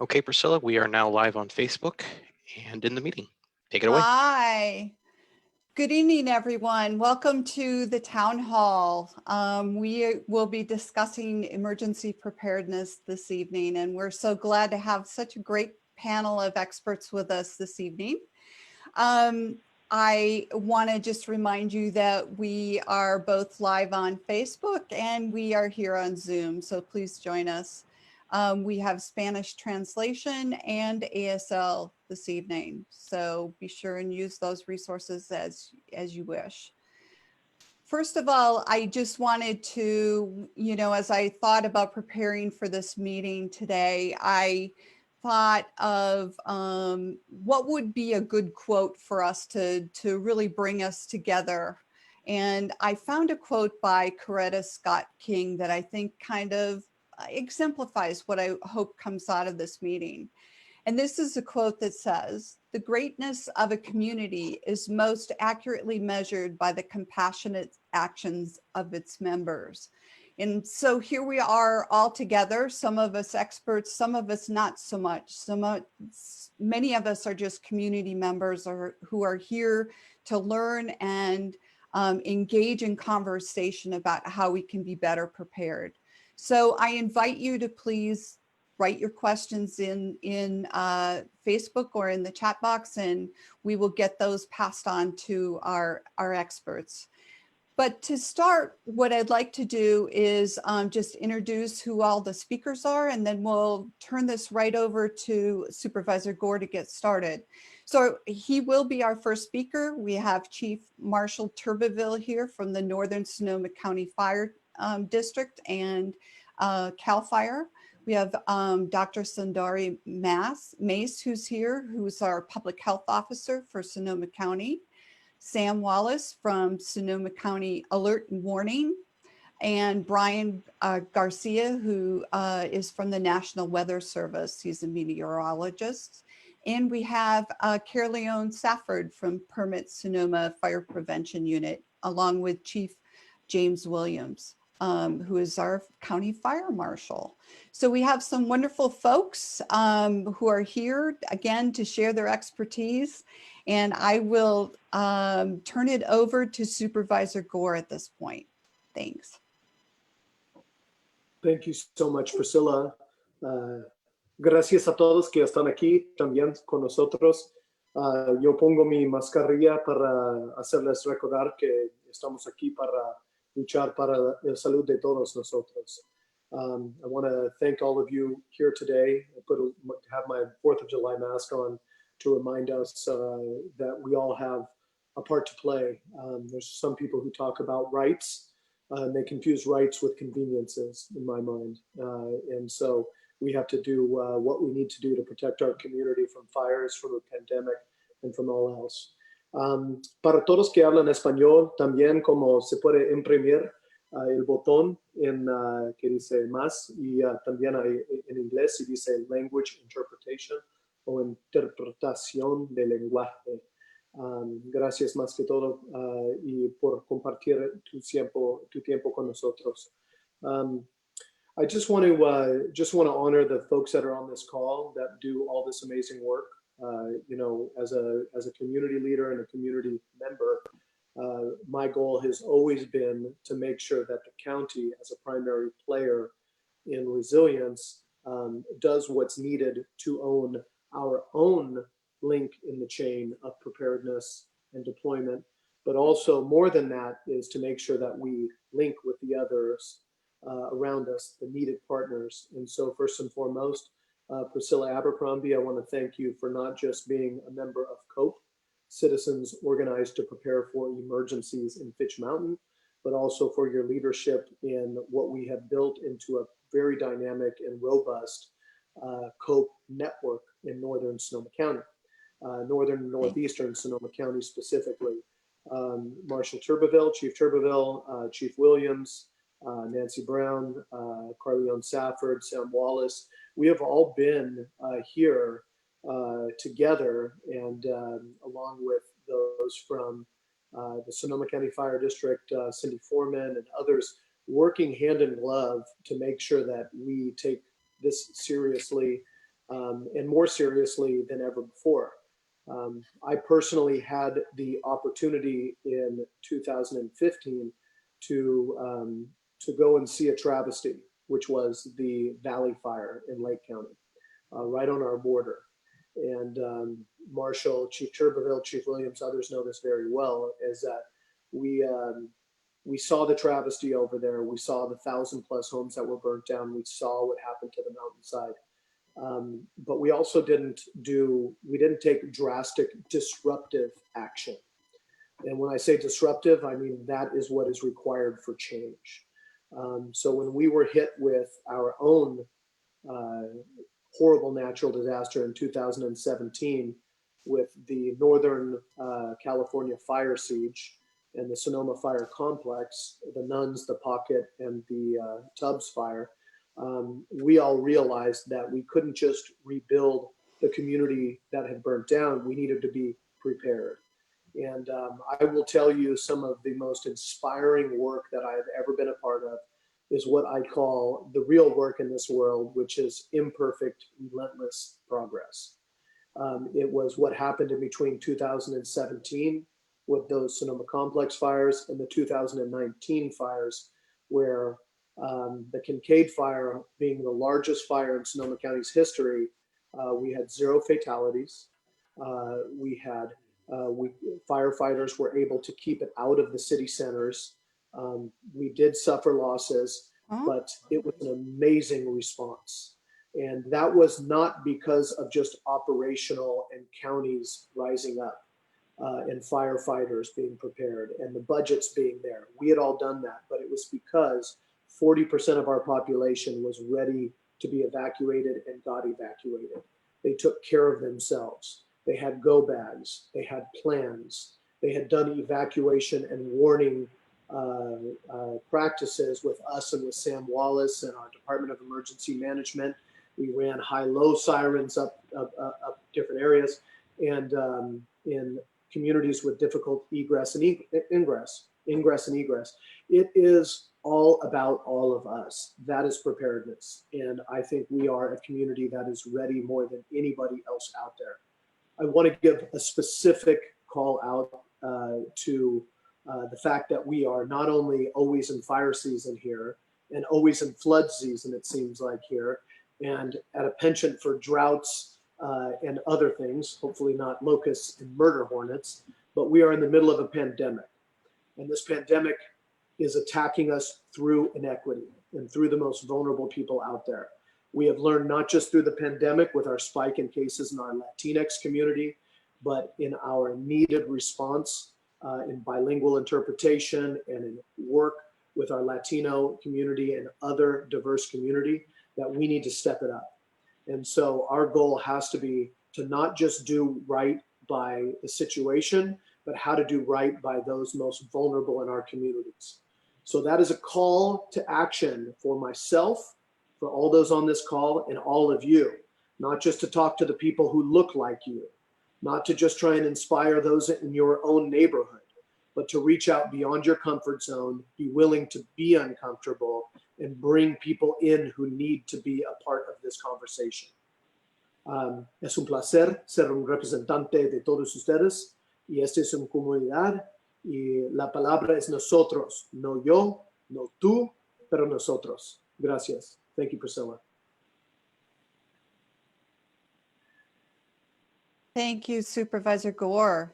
Okay, Priscilla, we are now live on Facebook and in the meeting. Take it away. Hi. Good evening, everyone. Welcome to the town hall. We will be discussing emergency preparedness this evening, and we're so glad to have such a great panel of experts with us this evening. I want to just remind you that we are both live on Facebook and we are here on Zoom, so please join us. We have Spanish translation and ASL this evening, so be sure and use those resources as you wish. First of all, I just wanted to, as I thought about preparing for this meeting today, I thought of what would be a good quote for us to really bring us together. And I found a quote by Coretta Scott King that I think kind of exemplifies what I hope comes out of this meeting. And this is a quote that says, "The greatness of a community is most accurately measured by the compassionate actions of its members." And so here we are all together, some of us experts, some of us not so much. Many of us are just community members who are here to learn and engage in conversation about how we can be better prepared. So I invite you to please write your questions in Facebook or in the chat box, and we will get those passed on to our experts. But to start, what I'd like to do is just introduce who all the speakers are, and then we'll turn this right over to Supervisor Gore to get started. So he will be our first speaker. We have Chief Marshal Turbeville here from the Northern Sonoma County Fire District and CAL FIRE. We have Dr. Sundari Mace, who's here, who's our public health officer for Sonoma County. Sam Wallace from Sonoma County Alert and Warning, and Brian Garcia, who is from the National Weather Service. He's a meteorologist. And we have Caroleon Safford from Permit Sonoma Fire Prevention Unit, along with Chief James Williams, who is our county fire marshal. So we have some wonderful folks who are here again to share their expertise. And I will turn it over to Supervisor Gore at this point. Thanks. Thank you so much, Priscilla. Gracias a todos que están aquí también con nosotros. Yo pongo mi mascarilla para hacerles recordar que estamos aquí para luchar para la salud de todos nosotros. I want to thank all of you here today. I have my 4th of July mask on to remind us that we all have a part to play. There's some people who talk about rights, and they confuse rights with conveniences in my mind. And so we have to do what we need to do to protect our community from fires, from a pandemic, and from all else. Para todos que hablan español, también como se puede imprimir el botón que dice más, y también hay en inglés y dice Language Interpretation o interpretación de lenguaje. Gracias más que todo y por compartir tu tiempo con nosotros. I just want to honor the folks that are on this call that do all this amazing work. As a community leader and a community member, my goal has always been to make sure that the county, as a primary player in resilience, does what's needed to own our own link in the chain of preparedness and deployment, but also more than that is to make sure that we link with the others around us, the needed partners. And so first and foremost, Priscilla Abercrombie, I want to thank you for not just being a member of COPE, Citizens Organized to Prepare for Emergencies in Fitch Mountain, but also for your leadership in what we have built into a very dynamic and robust COPE network in Northern Sonoma County, Northern and Northeastern Sonoma County specifically. Marshal Turbeville, Chief Turbeville, Chief Williams, Nancy Brown, Caroleon Safford, Sam Wallace. We have all been here together, and along with those from the Sonoma County Fire District, Cindy Foreman and others, working hand in glove to make sure that we take this seriously and more seriously than ever before. I personally had the opportunity in 2015 to go and see a travesty, which was the Valley Fire in Lake County, right on our border. And Marshall, Chief Turbeville, Chief Williams, others know this very well, is that we saw the travesty over there. We saw the 1,000+ homes that were burnt down. We saw what happened to the mountainside. But we also didn't take drastic disruptive action. And when I say disruptive, I mean that is what is required for change. So when we were hit with our own horrible natural disaster in 2017 with the Northern California fire siege and the Sonoma fire complex, the Nuns, the Pocket, and the Tubbs fire, we all realized that we couldn't just rebuild the community that had burnt down. We needed to be prepared. And I will tell you, some of the most inspiring work that I have ever been a part of is what I call the real work in this world, which is imperfect, relentless progress. It was what happened in between 2017 with those Sonoma complex fires and the 2019 fires, where the Kqed fire, being the largest fire in Sonoma County's history, we had 0 fatalities. Firefighters were able to keep it out of the city centers. We did suffer losses, but it was an amazing response. And that was not because of just operational and counties rising up and firefighters being prepared and the budgets being there. We had all done that, but it was because 40% of our population was ready to be evacuated and got evacuated. They took care of themselves. They had go bags, they had plans, they had done evacuation and warning practices with us and with Sam Wallace and our Department of Emergency Management. We ran high-low sirens up different areas, and in communities with difficult ingress and egress. It is all about all of us. That is preparedness. And I think we are a community that is ready more than anybody else out there. I want to give a specific call out to the fact that we are not only always in fire season here and always in flood season, it seems like here, and at a penchant for droughts and other things, hopefully not locusts and murder hornets, but we are in the middle of a pandemic. And this pandemic is attacking us through inequity and through the most vulnerable people out there. We have learned not just through the pandemic with our spike in cases in our Latinx community, but in our needed response in bilingual interpretation and in work with our Latino community and other diverse community, that we need to step it up. And so our goal has to be to not just do right by the situation, but how to do right by those most vulnerable in our communities. So that is a call to action for myself, for all those on this call, and all of you, not just to talk to the people who look like you, not to just try and inspire those in your own neighborhood, but to reach out beyond your comfort zone, be willing to be uncomfortable, and bring people in who need to be a part of this conversation. Es un placer ser un representante de todos ustedes, y esta es una comunidad, y la palabra es nosotros, no yo, no tú, pero nosotros. Gracias. Thank you, Priscilla. Thank you, Supervisor Gore.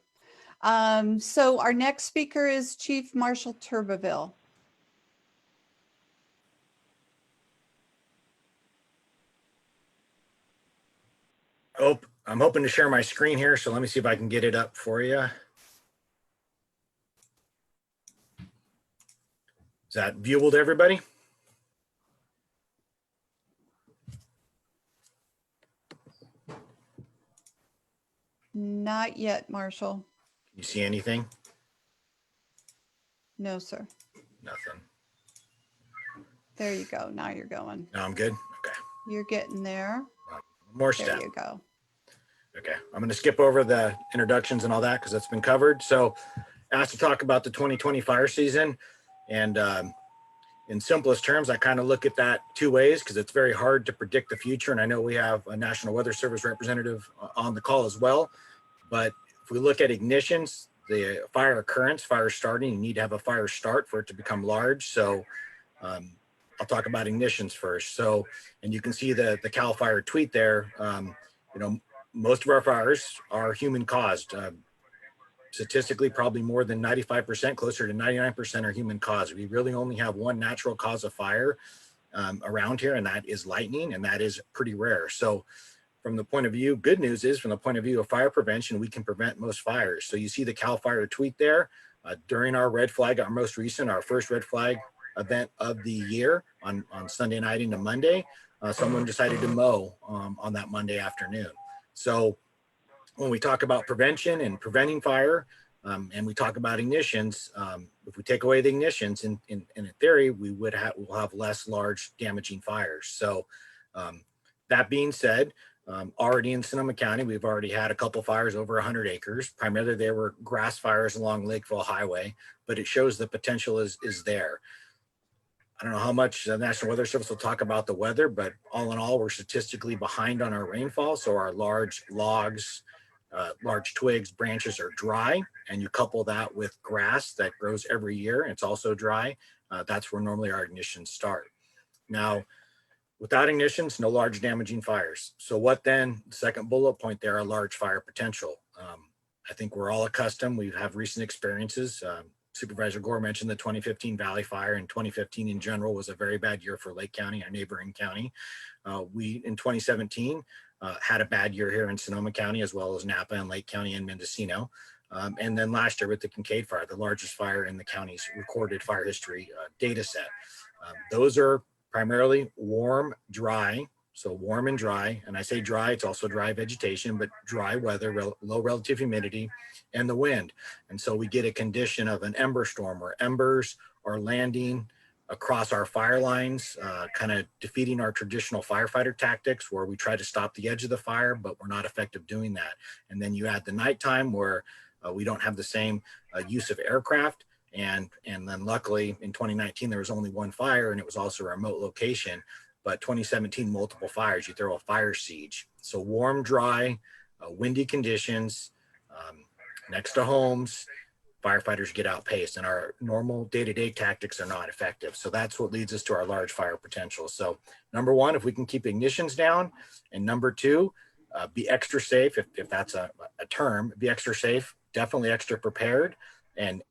So our next speaker is Chief Marshal Turbeville. Oh, I'm hoping to share my screen here, so let me see if I can get it up for you. Is that viewable to everybody? Not yet, Marshal. Can you see anything? No, sir. Nothing. There you go. Now you're going. No, I'm good. Okay. You're getting there. More There step. you go. Okay. I'm going to skip over the introductions and all that because that's been covered. So asked to talk about the 2020 fire season. And in simplest terms, I kind of look at that two ways because it's very hard to predict the future. And I know we have a National Weather Service representative on the call as well. But if we look at ignitions, the fire occurrence, fire starting, you need to have a fire start for it to become large. So I'll talk about ignitions first. So, and you can see the CAL FIRE tweet there. Most of our fires are human caused. Statistically, probably more than 95%, closer to 99% are human caused. We really only have one natural cause of fire around here, and that is lightning, and that is pretty rare. So from the point of view, good news is from the point of view of fire prevention, we can prevent most fires. So you see the CAL FIRE tweet there during our red flag, our most recent, our first red flag event of the year on Sunday night into Monday, someone decided to mow on that Monday afternoon. So when we talk about prevention and preventing fire, and we talk about ignitions, if we take away the ignitions, in theory, we'll have less large damaging fires. So that being said, already in Sonoma County, we've already had a couple fires over 100 acres. Primarily, they were grass fires along Lakeville Highway, but it shows the potential is there. I don't know how much the National Weather Service will talk about the weather, but all in all, we're statistically behind on our rainfall. So our large logs, large twigs, branches are dry, and you couple that with grass that grows every year, it's also dry. That's where normally our ignitions start. Now, without ignitions, no large damaging fires. So what then? The second bullet point there, are large fire potential. I think we're all accustomed. We have recent experiences. Supervisor Gore mentioned the 2015 Valley Fire, and 2015 in general was a very bad year for Lake County, our neighboring county. We, in 2017, had a bad year here in Sonoma County, as well as Napa and Lake County and Mendocino. And then last year with the Kqed fire, the largest fire in the county's recorded fire history data set. Those are primarily warm, dry. So warm and dry, and I say dry, it's also dry vegetation, but dry weather, low relative humidity, and the wind. And so we get a condition of an ember storm where embers are landing across our fire lines, kind of defeating our traditional firefighter tactics where we try to stop the edge of the fire, but we're not effective doing that. And then you add the nighttime where we don't have the same use of aircraft. And then luckily in 2019, there was only one fire, and it was also a remote location. But 2017, multiple fires, you throw a fire siege. So warm, dry, windy conditions next to homes, firefighters get outpaced, and our normal day-to-day tactics are not effective. So that's what leads us to our large fire potential. So number one, if we can keep ignitions down, and number two, be extra safe, if that's a term, be extra safe, definitely extra prepared, and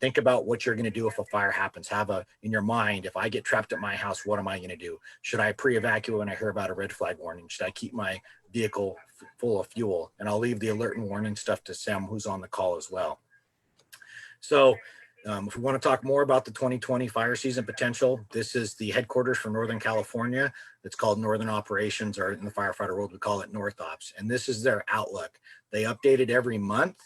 think about what you're going to do if a fire happens. Have in your mind, if I get trapped at my house, what am I going to do? Should I pre-evacuate when I hear about a red flag warning? Should I keep my vehicle full of fuel? And I'll leave the alert and warning stuff to Sam, who's on the call as well. So if we want to talk more about the 2020 fire season potential, this is the headquarters for Northern California. It's called Northern Operations, or in the firefighter world, we call it North Ops. And this is their outlook. They update it every month.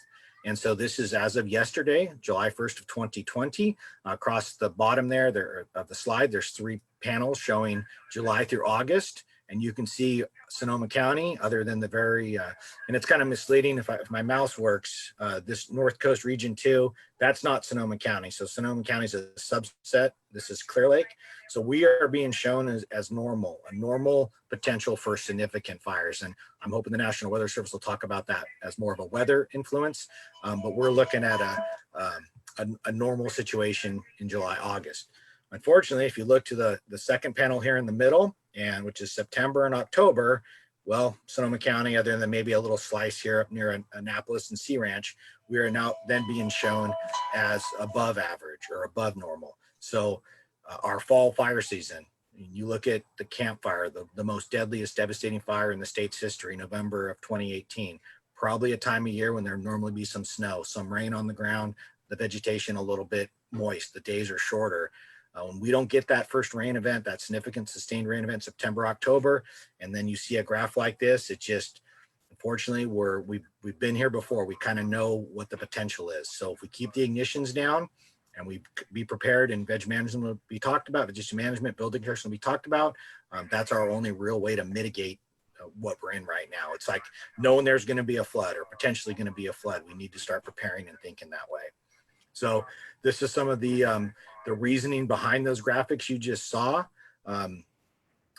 And so this is as of yesterday, July 1st of 2020. Across the bottom there of the slide, there's 3 panels showing July through August. And you can see Sonoma County, other than the very, and it's kind of misleading if my mouse works, this North Coast Region 2, that's not Sonoma County. So Sonoma County is a subset. This is Clear Lake. So we are being shown as normal, a normal potential for significant fires. And I'm hoping the National Weather Service will talk about that as more of a weather influence. But we're looking at a normal situation in July, August. Unfortunately, if you look to the second panel here in the middle, and which is September and October, well, Sonoma County, other than maybe a little slice here up near Annapolis and Sea Ranch, we are now then being shown as above average or above normal. So our fall fire season, you look at the Camp Fire, the most deadliest, devastating fire in the state's history, November of 2018, probably a time of year when there normally be some snow, some rain on the ground, the vegetation a little bit moist, the days are shorter. When we don't get that first rain event, that significant sustained rain event, September, October, and then you see a graph like this, it just, unfortunately, we've been here before. We kind of know what the potential is. So if we keep the ignitions down and we be prepared, and veg management will be talked about, vegetation management, building protection will be talked about, that's our only real way to mitigate what we're in right now. It's like knowing there's going to be a flood or potentially going to be a flood. We need to start preparing and thinking that way. So this is some of the the reasoning behind those graphics you just saw.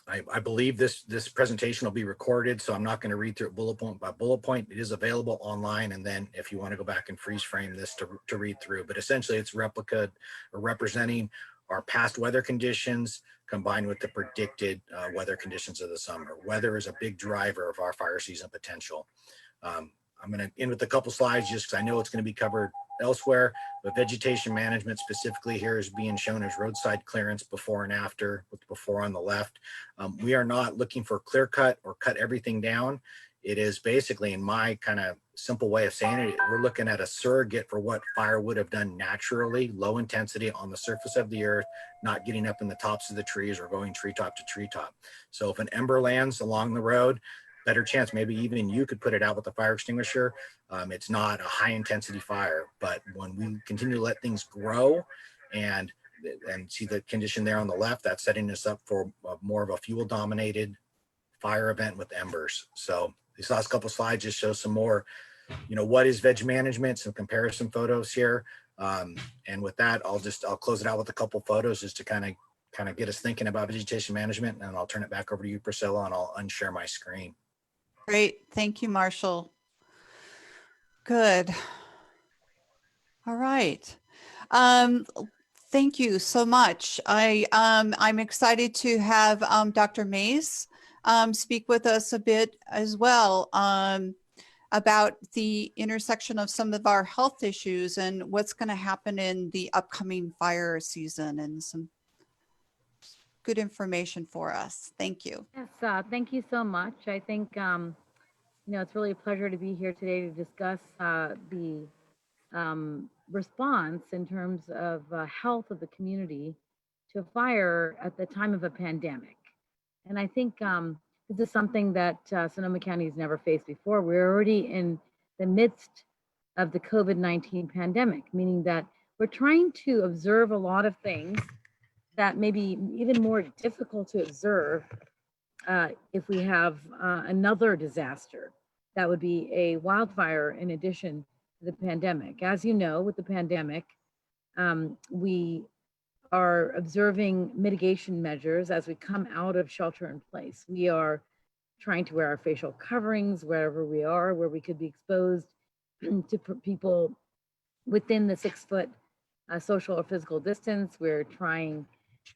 I believe this presentation will be recorded, so I'm not going to read through it bullet point by bullet point. It is available online, and then if you want to go back and freeze frame this to read through. But essentially, it's replica or representing our past weather conditions combined with the predicted weather conditions of the summer. Weather is a big driver of our fire season potential. I'm going to end with a couple slides just because I know it's going to be covered elsewhere, but vegetation management specifically here is being shown as roadside clearance before and after, with before on the left. We are not looking for clear cut or cut everything down. It is basically, in my kind of simple way of saying it, we're looking at a surrogate for what fire would have done naturally, low intensity on the surface of the earth, not getting up in the tops of the trees or going treetop to treetop. So if an ember lands along the road, better chance maybe even you could put it out with a fire extinguisher. It's not a high intensity fire, but when we continue to let things grow and see the condition there on the left, that's setting us up for more of a fuel dominated fire event with embers. So these last couple slides just show some more, what is veg management, some comparison photos here. And with that, I'll close it out with a couple photos just to kind of get us thinking about vegetation management, and I'll turn it back over to you, Priscilla, and I'll unshare my screen. Great. Thank you, Marshall. Good. All right. Thank you so much. I'm excited to have Dr. Mays speak with us a bit as well about the intersection of some of our health issues and what's going to happen in the upcoming fire season, and some good information for us. Thank you. Yes, thank you so much. I think, it's really a pleasure to be here today to discuss the response in terms of health of the community to a fire at the time of a pandemic. And I think this is something that Sonoma County has never faced before. We're already in the midst of the COVID-19 pandemic, meaning that we're trying to observe a lot of things that may be even more difficult to observe if we have another disaster. That would be a wildfire in addition to the pandemic. As you know, with the pandemic, we are observing mitigation measures as we come out of shelter in place. We are trying to wear our facial coverings wherever we are, where we could be exposed to people within the 6 foot social or physical distance. We're trying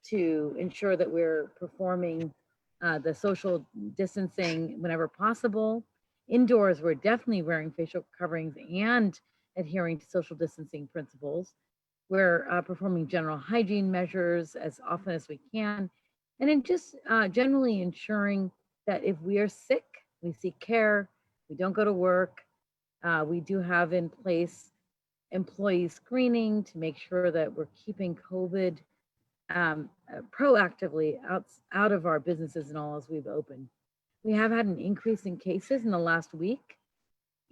to ensure that we're performing the social distancing whenever possible. Indoors, we're definitely wearing facial coverings and adhering to social distancing principles. We're performing general hygiene measures as often as we can. And then just generally ensuring that if we are sick, we seek care, we don't go to work. We do have in place employee screening to make sure that we're keeping COVID proactively out of our businesses and all as we've opened. We have had an increase in cases in the last week,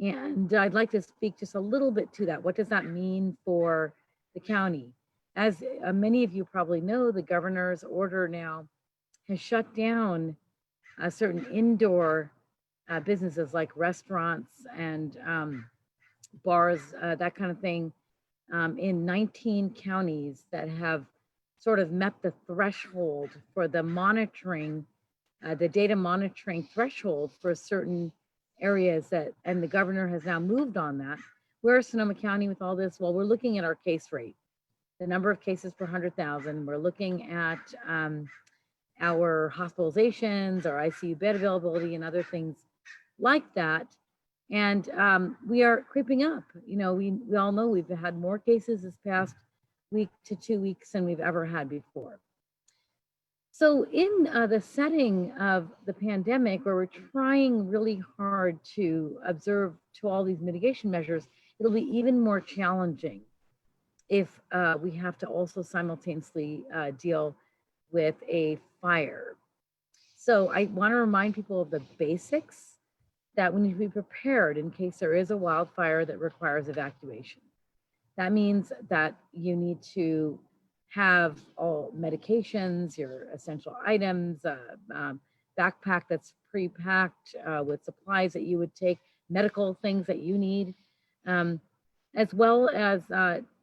and I'd like to speak just a little bit to that. What does that mean for the county? As many of you probably know, the governor's order now has shut down certain indoor businesses like restaurants and bars, that kind of thing, in 19 counties that have sort of met the threshold for the monitoring, the data monitoring threshold for certain areas that, and the governor has now moved on that. Where is Sonoma County with all this? Well, we're looking at our case rate, the number of cases per 100,000. We're looking at our hospitalizations, our ICU bed availability, and other things like that. And we are creeping up. We all know we've had more cases this past week to 2 weeks than we've ever had before. So in the setting of the pandemic, where we're trying really hard to observe to all these mitigation measures, it'll be even more challenging if we have to also simultaneously deal with a fire. So I want to remind people of the basics, that we need to be prepared in case there is a wildfire that requires evacuation. That means that you need to have all medications, your essential items, backpack that's pre-packed with supplies that you would take, medical things that you need, as well as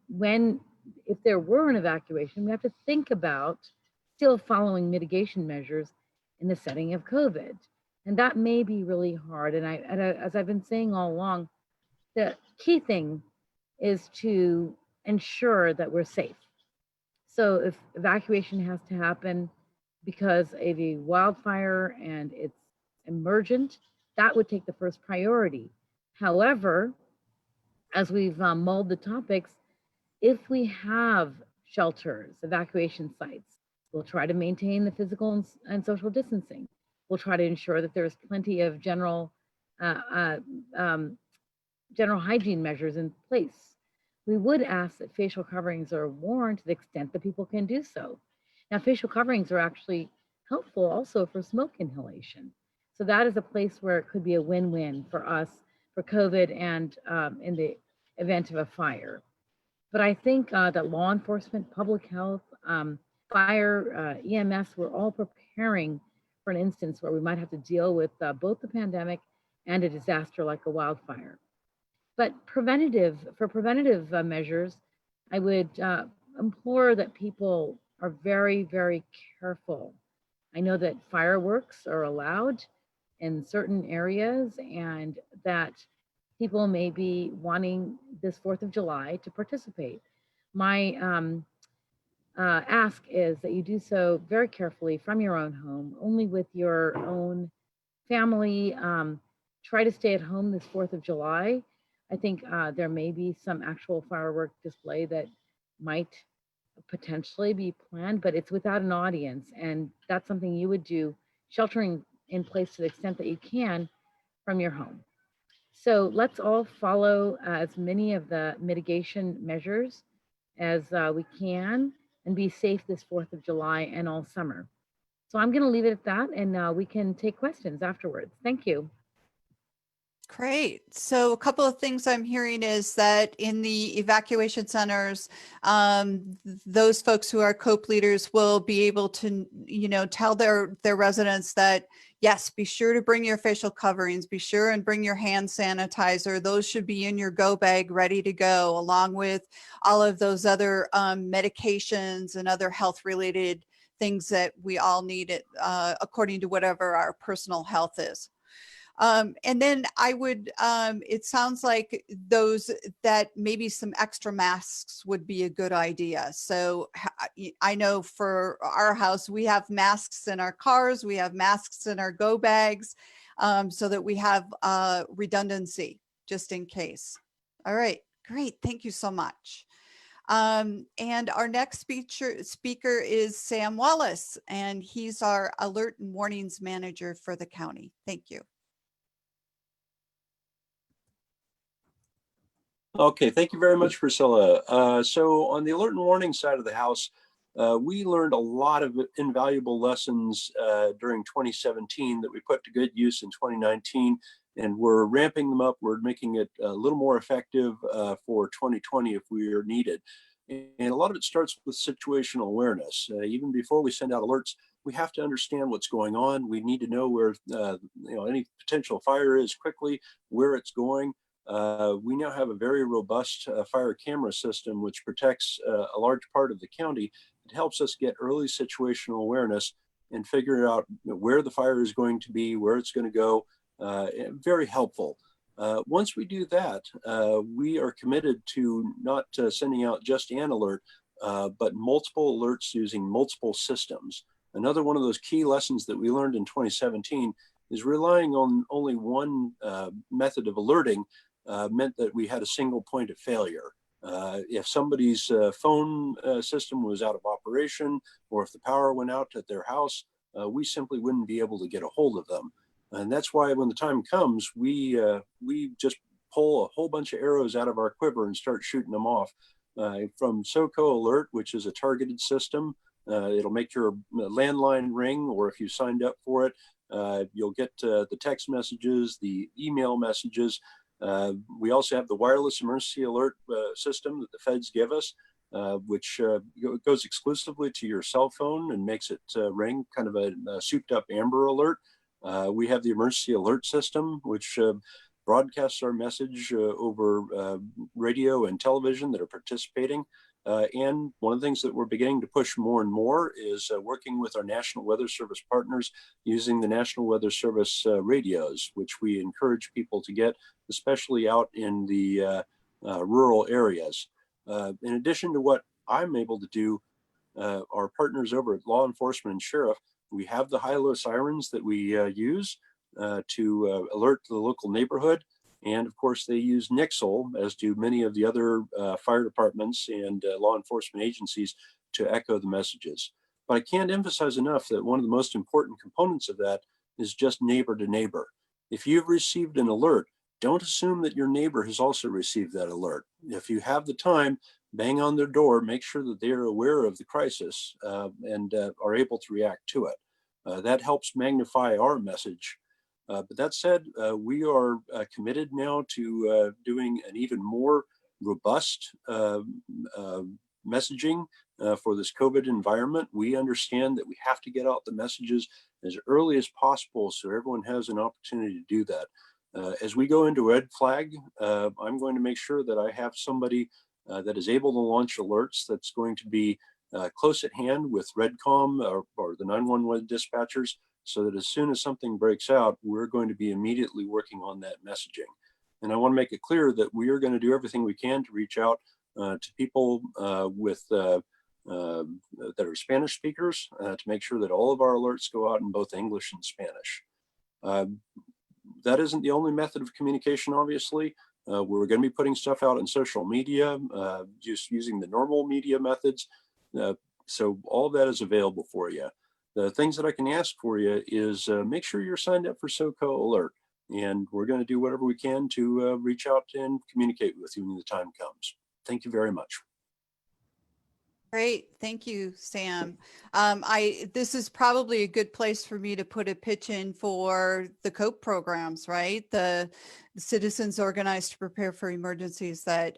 when if there were an evacuation, we have to think about still following mitigation measures in the setting of COVID. And that may be really hard. And as I've been saying all along, the key thing is to ensure that we're safe. So if evacuation has to happen because of a wildfire and it's emergent, that would take the first priority. However, as we've mulled the topics, if we have shelters, evacuation sites, we'll try to maintain the physical and social distancing. We'll try to ensure that there's plenty of general hygiene measures in place. We would ask that facial coverings are worn to the extent that people can do so. Now, facial coverings are actually helpful also for smoke inhalation. So that is a place where it could be a win-win for us, for COVID, and in the event of a fire. But I think that law enforcement, public health, fire, EMS, we're all preparing for an instance where we might have to deal with both the pandemic and a disaster like a wildfire. But for preventative measures, I would implore that people are very, very careful. I know that fireworks are allowed in certain areas and that people may be wanting this 4th of July to participate. My ask is that you do so very carefully from your own home, only with your own family. Try to stay at home this 4th of July. I think there may be some actual firework display that might potentially be planned, but it's without an audience. And that's something you would do, sheltering in place to the extent that you can from your home. So let's all follow as many of the mitigation measures as we can and be safe this 4th of July and all summer. So I'm going to leave it at that, and we can take questions afterwards. Thank you. Great. So a couple of things I'm hearing is that in the evacuation centers, those folks who are COPE leaders will be able to, tell their residents that, yes, be sure to bring your facial coverings, be sure and bring your hand sanitizer. Those should be in your go bag ready to go, along with all of those other medications and other health related things that we all need according to whatever our personal health is. And then I would, it sounds like that maybe some extra masks would be a good idea. So I know for our house, we have masks in our cars, we have masks in our go bags, so that we have redundancy just in case. All right, great. Thank you so much. And our next speaker is Sam Wallace, and he's our alert and warnings manager for the county. Thank you. Okay, thank you very much, Priscilla. So on the alert and warning side of the house, we learned a lot of invaluable lessons during 2017 that we put to good use in 2019, and we're ramping them up. We're making it a little more effective for 2020 if we are needed. And a lot of it starts with situational awareness. Even before we send out alerts, we have to understand what's going on. We need to know where any potential fire is quickly, where it's going. We now have a very robust fire camera system which protects a large part of the county. It helps us get early situational awareness and figure out where the fire is going to be, where it's going to go. Very helpful. Once we do that, we are committed to not sending out just an alert, but multiple alerts using multiple systems. Another one of those key lessons that we learned in 2017 is relying on only one method of alerting meant that we had a single point of failure. If somebody's phone system was out of operation, or if the power went out at their house, we simply wouldn't be able to get a hold of them. And that's why when the time comes, we just pull a whole bunch of arrows out of our quiver and start shooting them off. From SoCo Alert, which is a targeted system, it'll make your landline ring, or if you signed up for it, you'll get the text messages, the email messages. We also have the wireless emergency alert system that the feds give us, which goes exclusively to your cell phone and makes it ring, kind of a souped up Amber Alert. We have the emergency alert system, which broadcasts our message over radio and television that are participating. And one of the things that we're beginning to push more and more is working with our National Weather Service partners using the National Weather Service radios, which we encourage people to get, especially out in the rural areas. In addition to what I'm able to do, our partners over at law enforcement and sheriff, we have the high-low sirens that we use to alert the local neighborhood. And of course, they use Nixle, as do many of the other fire departments and law enforcement agencies, to echo the messages. But I can't emphasize enough that one of the most important components of that is just neighbor to neighbor. If you've received an alert, don't assume that your neighbor has also received that alert. If you have the time, bang on their door, make sure that they are aware of the crisis and are able to react to it. That helps magnify our message. But that said, we are committed now to doing an even more robust messaging for this COVID environment. We understand that we have to get out the messages as early as possible so everyone has an opportunity to do that. As we go into red flag, I'm going to make sure that I have somebody that is able to launch alerts that's going to be close at hand with Redcom or the 911 dispatchers, so that as soon as something breaks out, we're going to be immediately working on that messaging. And I want to make it clear that we are going to do everything we can to reach out to people that are Spanish speakers to make sure that all of our alerts go out in both English and Spanish. That isn't the only method of communication, obviously. We're going to be putting stuff out on social media, just using the normal media methods. So all that is available for you. The things that I can ask for you is make sure you're signed up for SoCo Alert. And we're going to do whatever we can to reach out and communicate with you when the time comes. Thank you very much. Great. Thank you, Sam. This is probably a good place for me to put a pitch in for the COPE programs, right? The citizens organized to prepare for emergencies that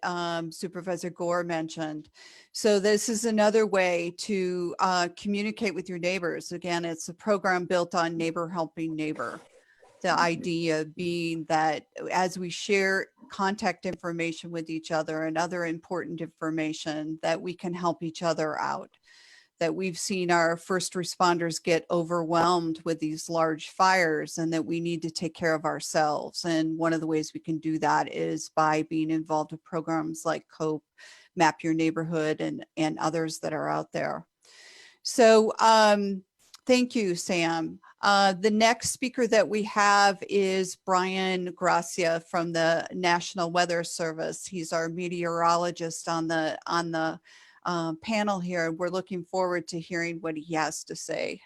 Supervisor Gore mentioned. So this is another way to communicate with your neighbors. Again, it's a program built on neighbor helping neighbor. The idea being that as we share contact information with each other and other important information, that we can help each other out. That we've seen our first responders get overwhelmed with these large fires and that we need to take care of ourselves. And one of the ways we can do that is by being involved with programs like COPE, Map Your Neighborhood, and others that are out there. So thank you, Sam. The next speaker that we have is Brian Gracia from the National Weather Service. He's our meteorologist on the panel here. We're looking forward to hearing what he has to say.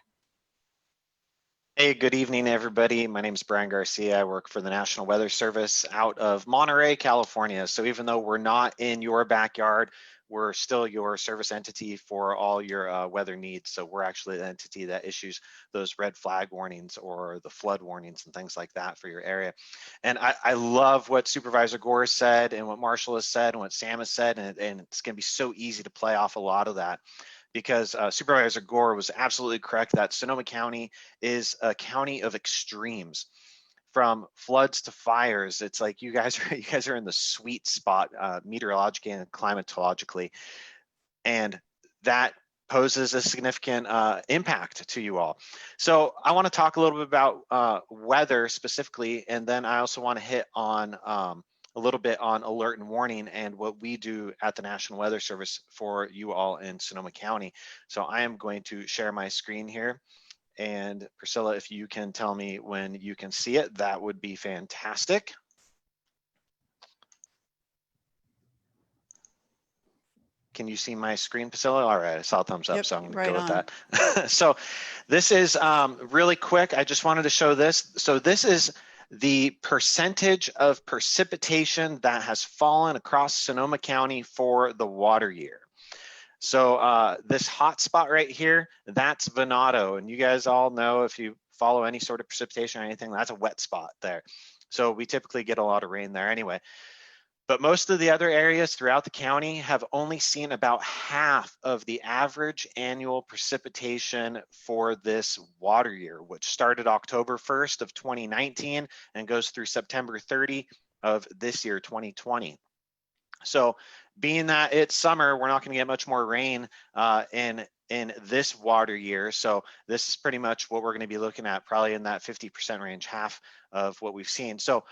Hey, good evening, everybody. My name is Brian Garcia. I work for the National Weather Service out of Monterey, California. So even though we're not in your backyard, we're still your service entity for all your weather needs. So we're actually the entity that issues those red flag warnings or the flood warnings and things like that for your area. And I love what Supervisor Gore said and what Marshall has said and what Sam has said, and it's going to be so easy to play off a lot of that. Because Supervisor Gore was absolutely correct that Sonoma County is a county of extremes, from floods to fires. It's like you guys are in the sweet spot meteorologically and climatologically, and that poses a significant impact to you all. So I want to talk a little bit about weather specifically, and then I also want to hit on a little bit on alert and warning and what we do at the National Weather Service for you all in Sonoma County. So I am going to share my screen here. And Priscilla, if you can tell me when you can see it, that would be fantastic. Can you see my screen, Priscilla? All right, I saw a thumbs up, so I'm gonna go with that. So this is really quick. I just wanted to show this. So this is the percentage of precipitation that has fallen across Sonoma County for the water year. So this hot spot right here, that's Venado. And you guys all know, if you follow any sort of precipitation or anything, that's a wet spot there. So we typically get a lot of rain there anyway. But most of the other areas throughout the county have only seen about half of the average annual precipitation for this water year, which started October 1st of 2019 and goes through September 30 of this year, 2020. So being that it's summer, we're not going to get much more rain in this water year. So this is pretty much what we're going to be looking at, probably in that 50% range, half of what we've seen. So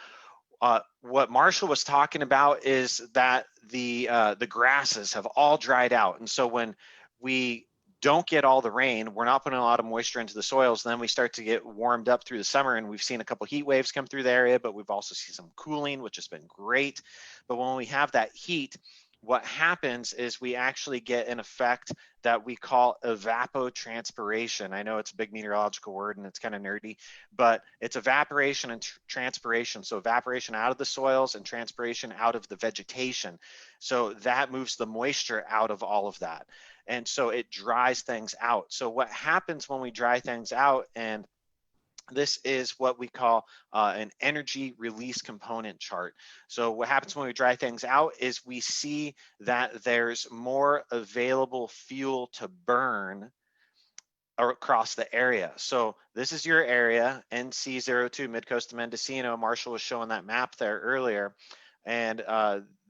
what Marshall was talking about is that the grasses have all dried out. And so when we don't get all the rain, we're not putting a lot of moisture into the soils, then we start to get warmed up through the summer, and we've seen a couple heat waves come through the area, but we've also seen some cooling, which has been great. But when we have that heat, what happens is we actually get an effect that we call evapotranspiration. I know it's a big meteorological word and it's kind of nerdy, but it's evaporation and transpiration. So evaporation out of the soils and transpiration out of the vegetation. So that moves the moisture out of all of that. And so it dries things out. So what happens when we dry things out, and this is what we call an energy release component chart. So what happens when we dry things out is we see that there's more available fuel to burn across the area. So this is your area, NC02, Midcoast to Mendocino. Marshall was showing that map there earlier. And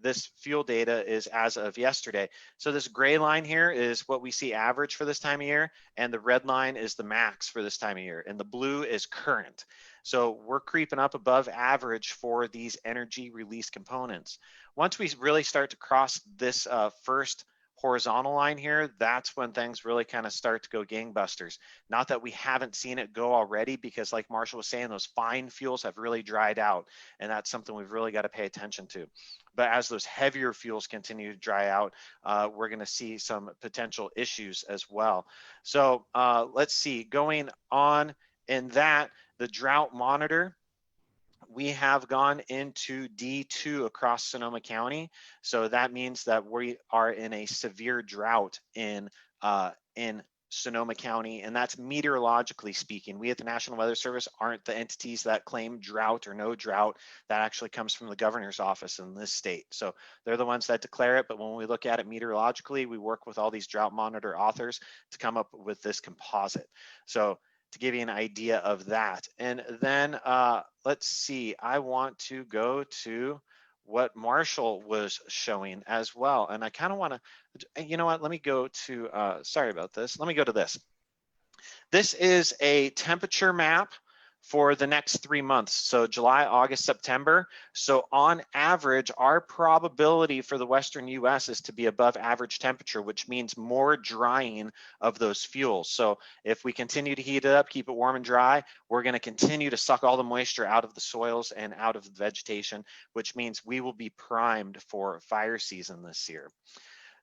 this fuel data is as of yesterday. So this gray line here is what we see average for this time of year, and the red line is the max for this time of year, and the blue is current. So we're creeping up above average for these energy release components. Once we really start to cross this first horizontal line here, that's when things really kind of start to go gangbusters. Not that we haven't seen it go already, because like Marshall was saying, those fine fuels have really dried out, and that's something we've really got to pay attention to. But as those heavier fuels continue to dry out, we're going to see some potential issues as well. So let's see, going on in that, the Drought Monitor, we have gone into D2 across Sonoma County. So that means that we are in a severe drought in Sonoma County, and that's meteorologically speaking. We at the National Weather Service aren't the entities that claim drought or no drought. That actually comes from the governor's office in this state. So they're the ones that declare it, but when we look at it meteorologically, we work with all these Drought Monitor authors to come up with this composite. So to give you an idea of that. And then let's see, I want to go to what Marshall was showing as well. And I kind of want to, you know what, let me go to, sorry about this. Let me go to this. This is a temperature map for the next 3 months. So July, August, September. So on average, our probability for the Western US is to be above average temperature, which means more drying of those fuels. So if we continue to heat it up, keep it warm and dry, we're going to continue to suck all the moisture out of the soils and out of the vegetation, which means we will be primed for fire season this year.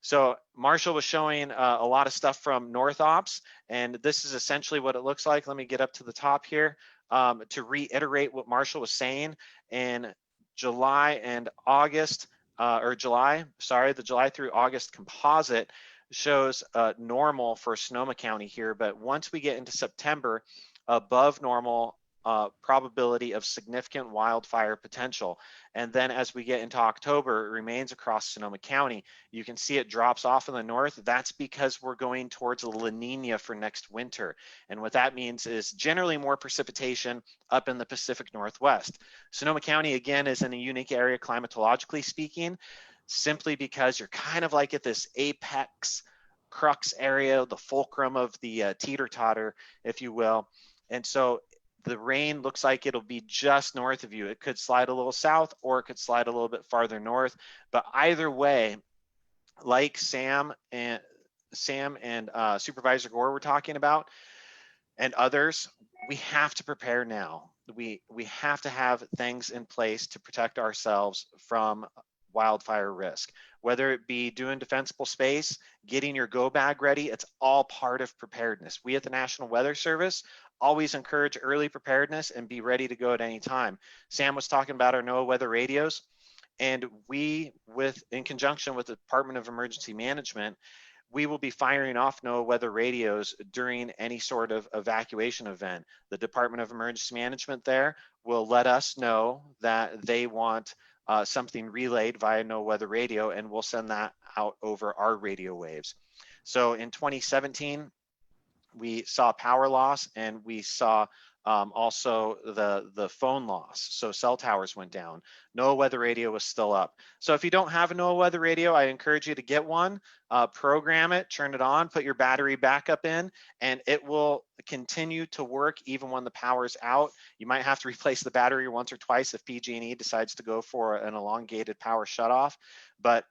So Marshall was showing a lot of stuff from North Ops, and this is essentially what it looks like. Let me get up to the top here. To reiterate what Marshall was saying, in July and August, the July through August composite shows normal for Sonoma County here, but once we get into September, above normal probability of significant wildfire potential. And then as we get into October, it remains across Sonoma County. You can see it drops off in the north. That's because we're going towards a La Nina for next winter. And what that means is generally more precipitation up in the Pacific Northwest. Sonoma County, again, is in a unique area climatologically speaking, simply because you're kind of like at this apex crux area, the fulcrum of the teeter-totter, if you will. And so the rain looks like it'll be just north of you. It could slide a little south, or it could slide a little bit farther north. But either way, like Sam and Supervisor Gore were talking about, and others, we have to prepare now. We have to have things in place to protect ourselves from wildfire risk, whether it be doing defensible space, getting your go bag ready. It's all part of preparedness. We at the National Weather Service always encourage early preparedness and be ready to go at any time. Sam was talking about our Noaa Weather Radios, and we, in conjunction with the Department of Emergency Management, we will be firing off Noaa Weather Radios during any sort of evacuation event. The Department of Emergency Management there will let us know that they want something relayed via Noaa Weather Radio, and we'll send that out over our radio waves. So in 2017, we saw power loss, and we saw Also the phone loss. So cell towers went down. Noaa weather radio was still up. So if you don't have a Noaa weather radio, I encourage you to get one, program it, turn it on, put your battery backup in, and it will continue to work even when the power's out. You might have to replace the battery once or twice if PG&E decides to go for an elongated power shutoff, but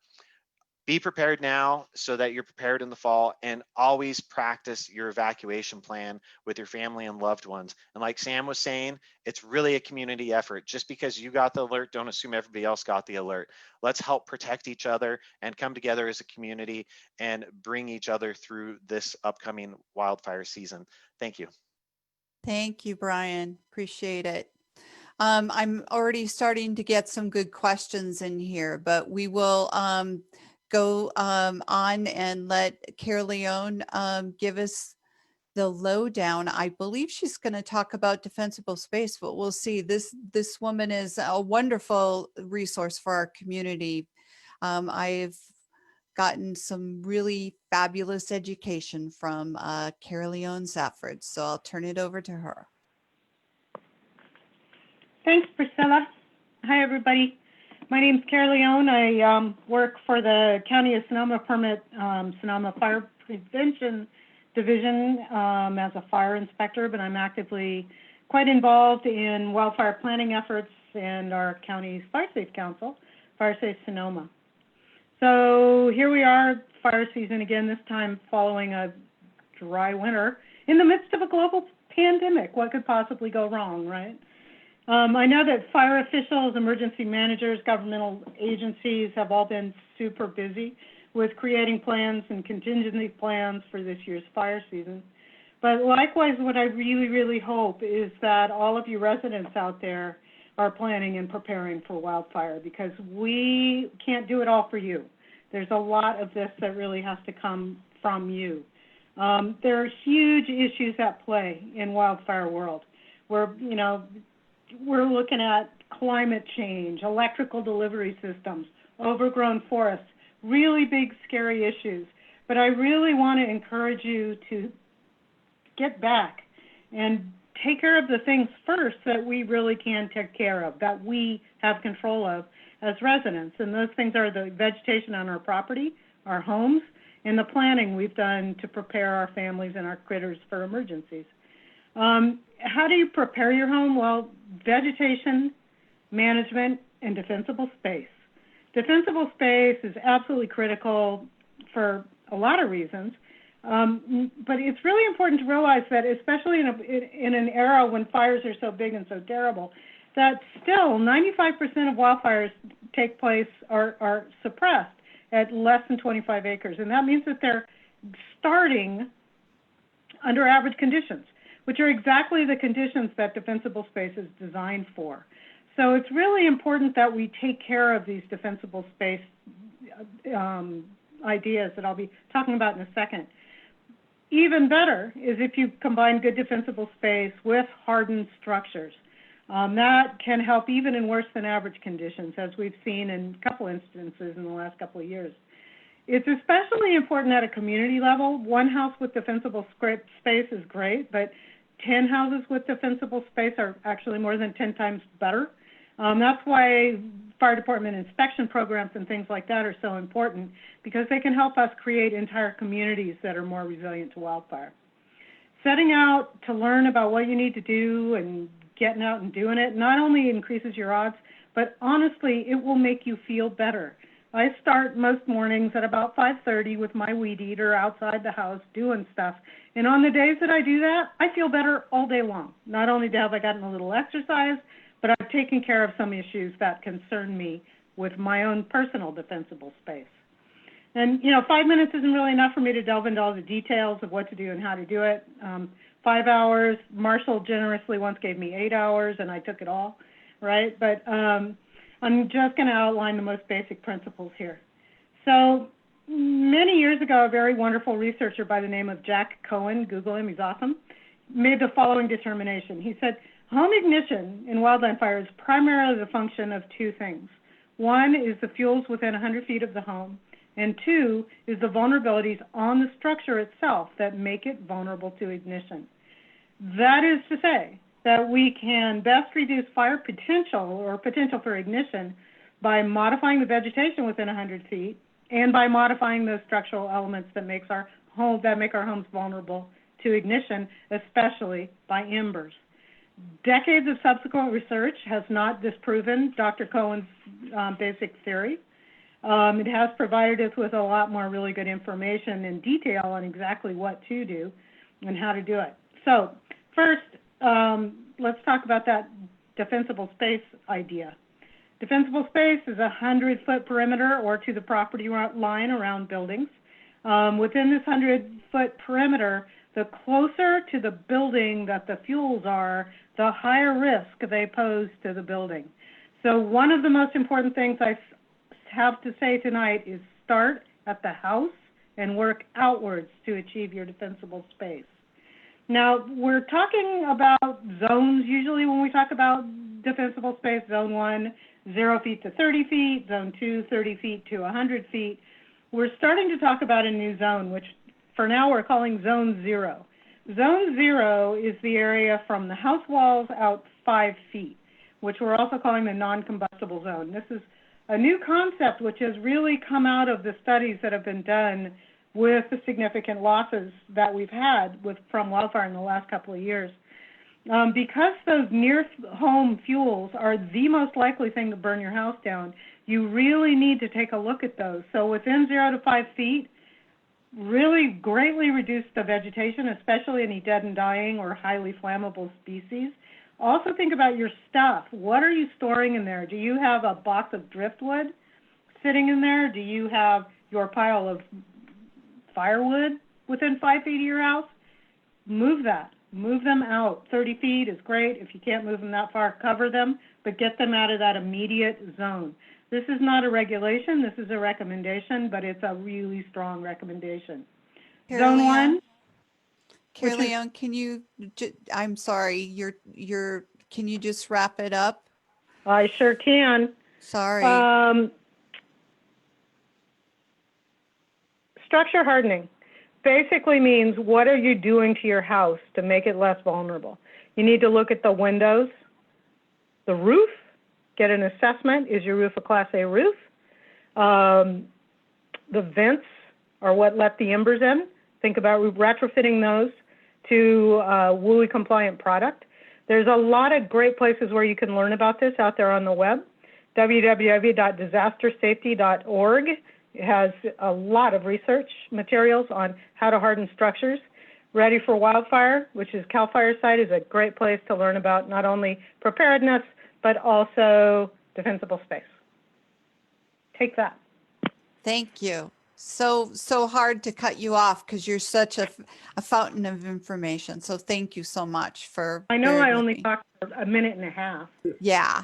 be prepared now so that you're prepared in the fall, and always practice your evacuation plan with your family and loved ones. And like Sam was saying, it's really a community effort. Just because you got the alert, don't assume everybody else got the alert. Let's help protect each other and come together as a community and bring each other through this upcoming wildfire season. Thank you. Thank you, Brian. Appreciate it. I'm already starting to get some good questions in here, but we will go on and let Cara Leone give us the lowdown. I believe she's going to talk about defensible space, but we'll see. This woman is a wonderful resource for our community. I've gotten some really fabulous education from Cara Leone Safford, so I'll turn it over to her. Thanks, Priscilla. Hi, everybody. My name is Cara Leone. I work for the County of Sonoma Permit, Sonoma Fire Prevention Division as a fire inspector, but I'm actively quite involved in wildfire planning efforts and our county's Fire Safe Council, Fire Safe Sonoma. So here we are, fire season again, this time following a dry winter in the midst of a global pandemic. What could possibly go wrong, right? I know that fire officials, emergency managers, governmental agencies have all been super busy with creating plans and contingency plans for this year's fire season. But likewise, what I really, really hope is that all of you residents out there are planning and preparing for wildfire, because we can't do it all for you. There's a lot of this that really has to come from you. There are huge issues at play in wildfire world. We're looking at climate change, electrical delivery systems, overgrown forests, really big, scary issues. But I really want to encourage you to get back and take care of the things first that we really can take care of, that we have control of as residents. And those things are the vegetation on our property, our homes, and the planning we've done to prepare our families and our critters for emergencies. How do you prepare your home? Well, vegetation, management, and defensible space. Defensible space is absolutely critical for a lot of reasons, but it's really important to realize that, especially in an era when fires are so big and so terrible, that still 95% of wildfires take place are suppressed at less than 25 acres. And that means that they're starting under average conditions, which are exactly the conditions that defensible space is designed for. So it's really important that we take care of these defensible space ideas that I'll be talking about in a second. Even better is if you combine good defensible space with hardened structures. That can help even in worse than average conditions, as we've seen in a couple instances in the last couple of years. It's especially important at a community level. One house with defensible space is great, but 10 houses with defensible space are actually more than 10 times better. That's why fire department inspection programs and things like that are so important, because they can help us create entire communities that are more resilient to wildfire. Setting out to learn about what you need to do and getting out and doing it not only increases your odds, but honestly, it will make you feel better. I start most mornings at about 5:30 with my weed eater outside the house doing stuff. And on the days that I do that, I feel better all day long. Not only have I gotten a little exercise, but I've taken care of some issues that concern me with my own personal defensible space. And, 5 minutes isn't really enough for me to delve into all the details of what to do and how to do it. 5 hours, Marshall generously once gave me 8 hours, and I took it all, right? But I'm just going to outline the most basic principles here. So many years ago, a very wonderful researcher by the name of Jack Cohen, Google him, he's awesome, made the following determination. He said, home ignition in wildland fire is primarily the function of two things. One is the fuels within 100 feet of the home, and two is the vulnerabilities on the structure itself that make it vulnerable to ignition. That is to say, that we can best reduce fire potential or potential for ignition by modifying the vegetation within 100 feet and by modifying those structural elements that make our homes vulnerable to ignition, especially by embers. Decades of subsequent research has not disproven Dr. Cohen's basic theory. It has provided us with a lot more really good information and detail on exactly what to do and how to do it. So first, let's talk about that defensible space idea. Defensible space is a 100-foot perimeter or to the property line around buildings. Within this 100-foot perimeter, the closer to the building that the fuels are, the higher risk they pose to the building. So one of the most important things I have to say tonight is start at the house and work outwards to achieve your defensible space. Now, we're talking about zones usually when we talk about defensible space. Zone 1, 0 feet to 30 feet. Zone 2, 30 feet to 100 feet. We're starting to talk about a new zone, which for now we're calling Zone 0. Zone 0 is the area from the house walls out 5 feet, which we're also calling the non-combustible zone. This is a new concept which has really come out of the studies that have been done with the significant losses that we've had from wildfire in the last couple of years. Because those near-home fuels are the most likely thing to burn your house down, you really need to take a look at those. So within 0 to 5 feet, really greatly reduce the vegetation, especially any dead and dying or highly flammable species. Also think about your stuff. What are you storing in there? Do you have a box of driftwood sitting in there? Do you have your pile of firewood within 5 feet of your house? Move that. Move them out. 30 feet is great. If you can't move them that far, cover them, but get them out of that immediate zone. This is not a regulation. This is a recommendation, but it's a really strong recommendation. Zone 1. Carrie-Leon, can you, I'm sorry, can you just wrap it up? I sure can. Sorry. Structure hardening basically means what are you doing to your house to make it less vulnerable? You need to look at the windows, the roof, get an assessment. Is your roof a Class A roof? The vents are what let the embers in. Think about retrofitting those to WUI compliant product. There's a lot of great places where you can learn about this out there on the web. www.disastersafety.org has a lot of research materials on how to harden structures. Ready for Wildfire, which is CAL FIRE site, is a great place to learn about not only preparedness, but also defensible space. Take that. Thank you. So hard to cut you off because you're such a fountain of information. So thank you so much for. I know I only talked for a minute and a half. Yeah.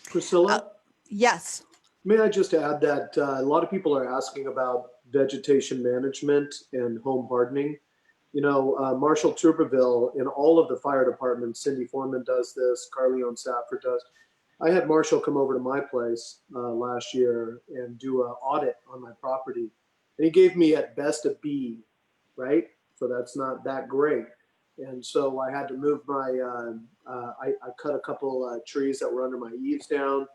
Priscilla? Yes. May I just add that a lot of people are asking about vegetation management and home hardening. You know, Marshall Tuberville in all of the fire departments, Cindy Foreman does this, Carleon Safford does. I had Marshall come over to my place last year and do an audit on my property. And he gave me at best a B, right? So that's not that great. And so I had to move my, I cut a couple trees that were under my eaves down.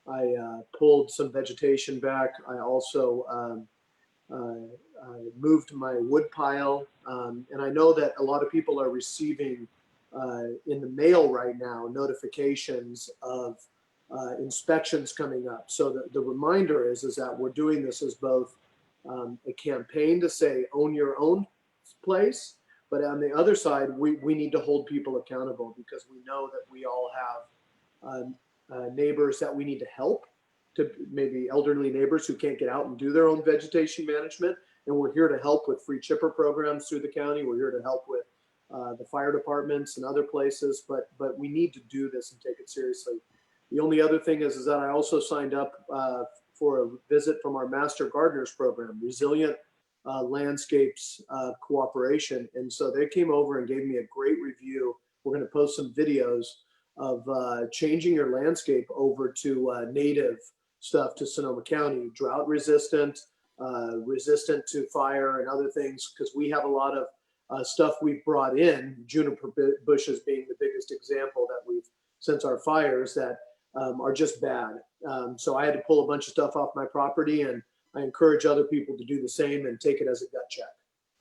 I pulled some vegetation back. I also moved my wood pile. And I know that a lot of people are receiving in the mail right now notifications of inspections coming up. So the reminder is that we're doing this as both a campaign to say own your own place, but on the other side, we need to hold people accountable because we know that we all have neighbors that we need to help, to maybe elderly neighbors who can't get out and do their own vegetation management. And we're here to help with free chipper programs through the county. We're here to help with the fire departments and other places, but we need to do this and take it seriously. The only other thing is that I also signed up for a visit from our Master Gardeners program, Resilient Landscapes Cooperation. And so they came over and gave me a great review. We're going to post some videos of changing your landscape over to native stuff to Sonoma County, drought resistant, resistant to fire and other things, because we have a lot of stuff we've brought in, juniper bushes being the biggest example that we've, since our fires, that are just bad. So I had to pull a bunch of stuff off my property, and I encourage other people to do the same and take it as a gut check.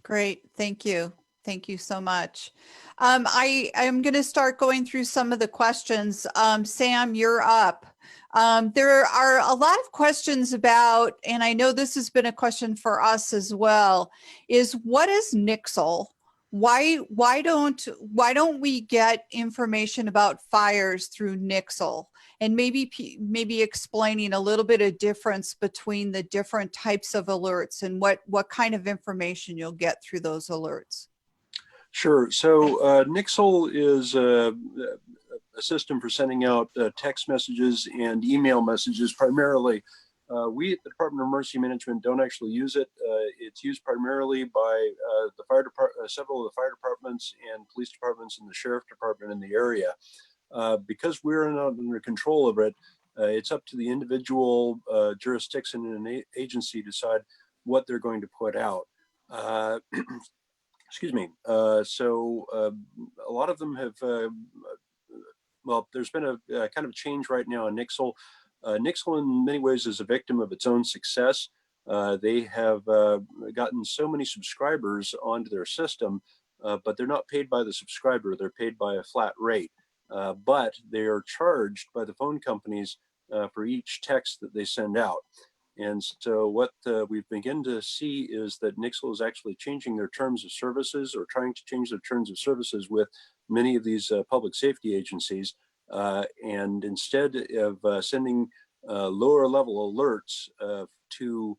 Great. Thank you. Thank you so much. I am going to start going through some of the questions. Sam, you're up. There are a lot of questions about, and I know this has been a question for us as well, is what is nixle? Why don't we get information about fires through nixle? And maybe explaining a little bit of difference between the different types of alerts and what kind of information you'll get through those alerts. Sure. So Nixle is a system for sending out text messages and email messages primarily. We at the Department of Emergency Management don't actually use it. It's used primarily by the fire department, several of the fire departments and police departments and the sheriff department in the area. Because we're not under control of it, it's up to the individual jurisdiction and an agency to decide what they're going to put out. Excuse me. So a lot of them have, well, there's been a kind of change right now in Nixle. Nixle in many ways is a victim of its own success. They have gotten so many subscribers onto their system, but they're not paid by the subscriber. They're paid by a flat rate, but they are charged by the phone companies for each text that they send out. And so what we've begun to see is that Nixle is actually changing their terms of services, or trying to change their terms of services with many of these public safety agencies. And instead of sending lower level alerts to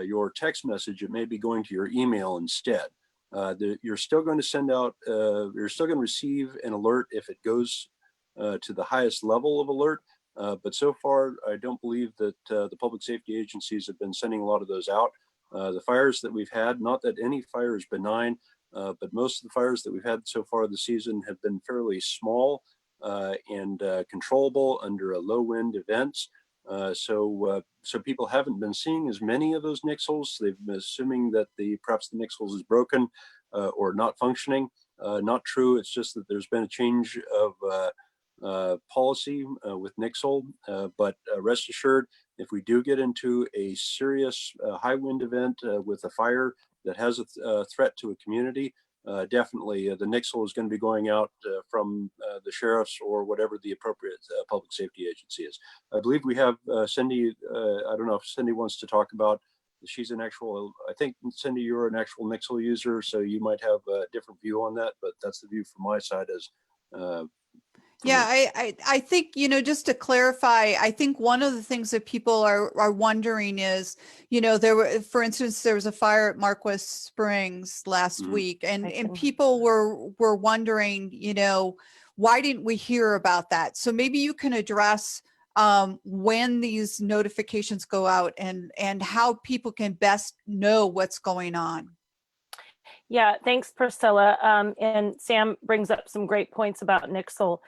your text message, it may be going to your email instead. You're still going to send out, you're still going to receive an alert if it goes to the highest level of alert. But so far, I don't believe that the public safety agencies have been sending a lot of those out. The fires that we've had, not that any fire is benign, but most of the fires that we've had so far this season have been fairly small and controllable under a low wind events. So people haven't been seeing as many of those nixles. They've been assuming that perhaps the nixles is broken or not functioning. Not true. It's just that there's been a change of policy with Nixle, but rest assured, if we do get into a serious high wind event with a fire that has a threat to a community, definitely the Nixle is going to be going out from the sheriffs or whatever the appropriate public safety agency is. I believe we have Cindy. I don't know if Cindy wants to talk about. She's an actual, I think, Cindy, you're an actual Nixle user, so you might have a different view on that, but that's the view from my side as yeah, I think, just to clarify, I think one of the things that people are wondering is, for instance, there was a fire at Marquis Springs last week, and people were wondering, why didn't we hear about that? So maybe you can address when these notifications go out and how people can best know what's going on. Yeah, thanks, Priscilla. And Sam brings up some great points about Nixle.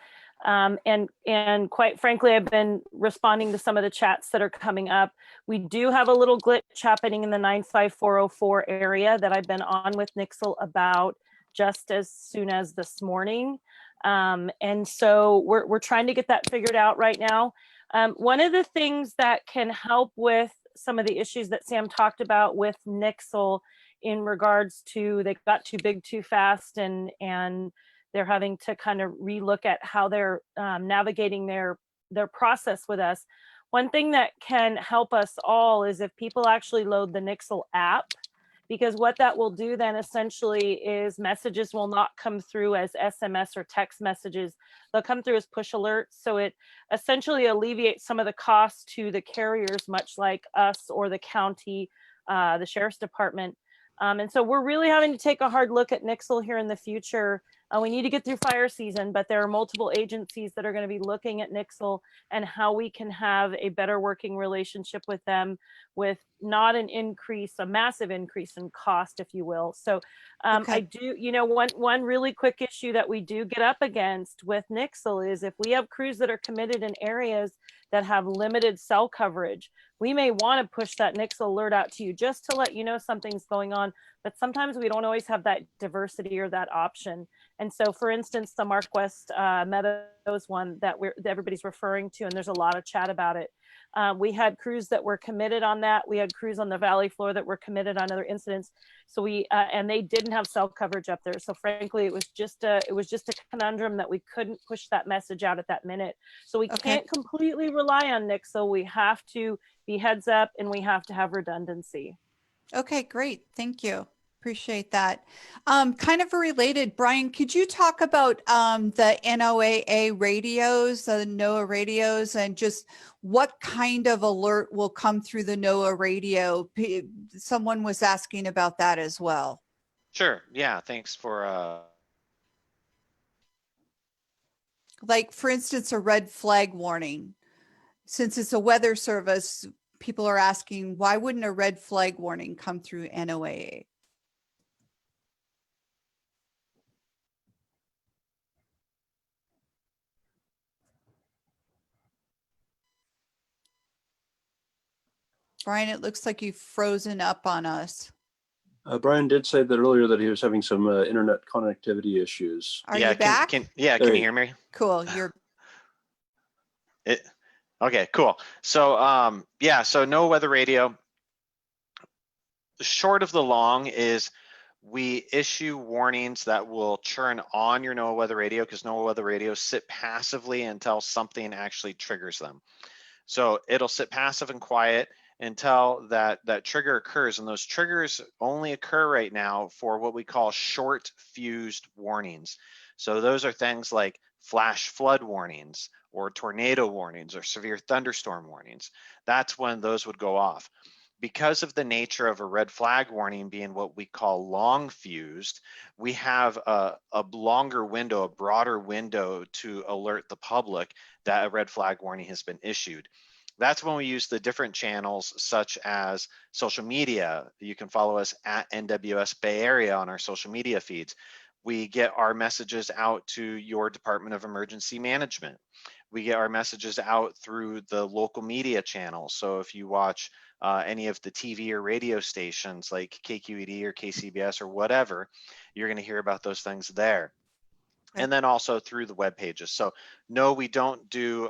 And quite frankly, I've been responding to some of the chats that are coming up. We do have a little glitch happening in the 95404 area that I've been on with Nixle about just as soon as this morning. And so we're trying to get that figured out right now. One of the things that can help with some of the issues that Sam talked about with Nixle in regards to they got too big too fast and they're having to kind of relook at how they're navigating their process with us. One thing that can help us all is if people actually load the Nixle app, because what that will do then essentially is messages will not come through as SMS or text messages. They'll come through as push alerts. So it essentially alleviates some of the costs to the carriers, much like us or the county, the sheriff's department. And so we're really having to take a hard look at Nixle here in the future We need to get through fire season, but there are multiple agencies that are going to be looking at Nixle and how we can have a better working relationship with them, with not an increase, a massive increase in cost, if you will. So I do, one really quick issue that we do get up against with Nixle is if we have crews that are committed in areas that have limited cell coverage, we may want to push that Nixle alert out to you just to let you know something's going on. But sometimes we don't always have that diversity or that option. And so, for instance, the Mark West Meadows one that everybody's referring to, and there's a lot of chat about it. We had crews that were committed on that. We had crews on the valley floor that were committed on other incidents. So and they didn't have cell coverage up there. So frankly, it was just a conundrum that we couldn't push that message out at that minute. So we can't completely rely on Nixle. We have to be heads up, and we have to have redundancy. Okay, great. Thank you. Appreciate that. Kind of related, Brian, could you talk about the NOAA radios, the Noaa radios, and just what kind of alert will come through the Noaa radio? Someone was asking about that as well. Sure. Yeah. Thanks for. Like, for instance, a red flag warning. Since it's a weather service, people are asking, why wouldn't a red flag warning come through NOAA? Brian, it looks like you've frozen up on us. Brian did say that earlier that he was having some internet connectivity issues. Are you back? Can you hear me? Cool. You're. Okay, cool. So so Noaa weather radio. The short of the long is we issue warnings that will churn on your Noaa weather radio, because Noaa weather radios sit passively until something actually triggers them. So it'll sit passive and quiet until that trigger occurs, and those triggers only occur right now for what we call short fused warnings. So those are things like flash flood warnings or tornado warnings or severe thunderstorm warnings. That's when those would go off. Because of the nature of a red flag warning being what we call long fused, we have a longer window, a broader window to alert the public that a red flag warning has been issued. That's when we use the different channels such as social media. You can follow us at NWS Bay Area on our social media feeds. We get our messages out to your Department of Emergency Management. We get our messages out through the local media channels. So if you watch any of the TV or radio stations like Kqed or Kcbs or whatever, you're going to hear about those things there. And then also through the web pages. So no, we don't do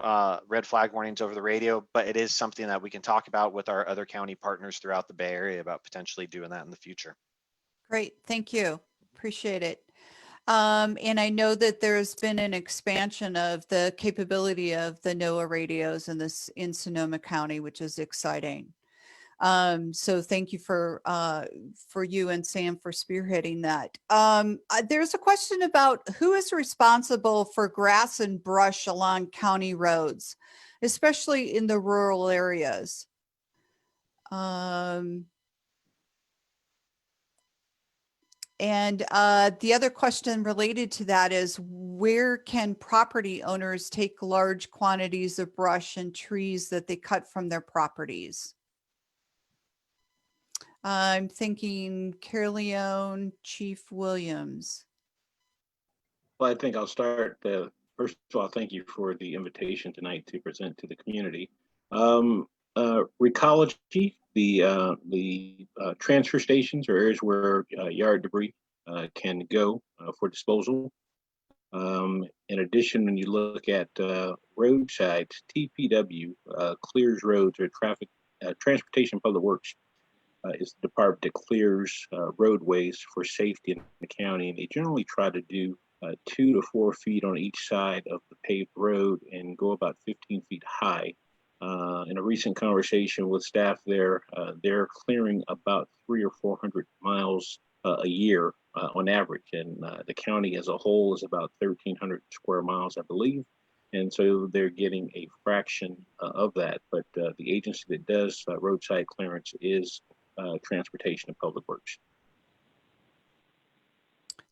red flag warnings over the radio, but it is something that we can talk about with our other county partners throughout the Bay Area about potentially doing that in the future. Great, thank you. Appreciate it. And I know that there's been an expansion of the capability of the Noaa radios in Sonoma County, which is exciting. So thank you for you and Sam for spearheading that. There's a question about who is responsible for grass and brush along county roads, especially in the rural areas. And the other question related to that is, where can property owners take large quantities of brush and trees that they cut from their properties? I'm thinking Carleone, Chief Williams. Well, I think I'll start. First of all, thank you for the invitation tonight to present to the community. Recology, the transfer stations or areas where yard debris can go for disposal. In addition, when you look at roadsides, TPW clears roads, or Transportation Public Works is the department that clears roadways for safety in the county, and they generally try to do 2 to 4 feet on each side of the paved road and go about 15 feet high. In a recent conversation with staff there, they're clearing about 300 or 400 miles a year on average, and the county as a whole is about 1,300 square miles, I believe. And so they're getting a fraction of that, but the agency that does roadside clearance is Transportation and Public Works.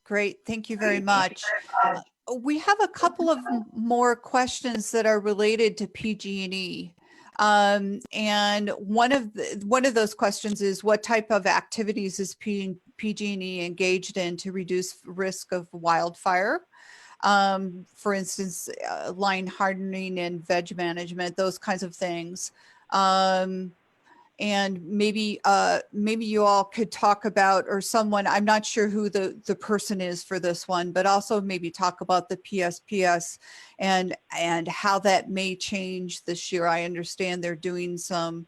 Great. Thank you very much. We have a couple of more questions that are related to PG&E. And one of those questions is, what type of activities is PG&E engaged in to reduce risk of wildfire? For instance, line hardening and veg management, those kinds of things. And maybe you all could talk about, or someone, I'm not sure who the person is for this one, but also maybe talk about the PSPS and how that may change this year. I understand they're doing some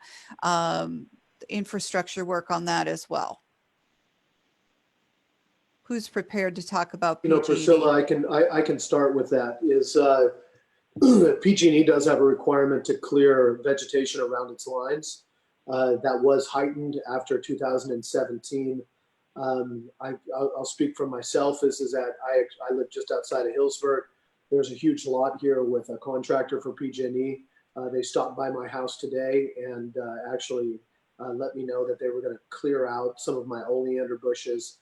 infrastructure work on that as well. Who's prepared to talk about PG&E? Priscilla, I can start with that. Is PG&E does have a requirement to clear vegetation around its lines. That was heightened after 2017. I'll speak for myself. Is that I live just outside of Hillsburg. There's a huge lot here with a contractor for PG&E. They stopped by my house today and actually let me know that they were going to clear out some of my oleander bushes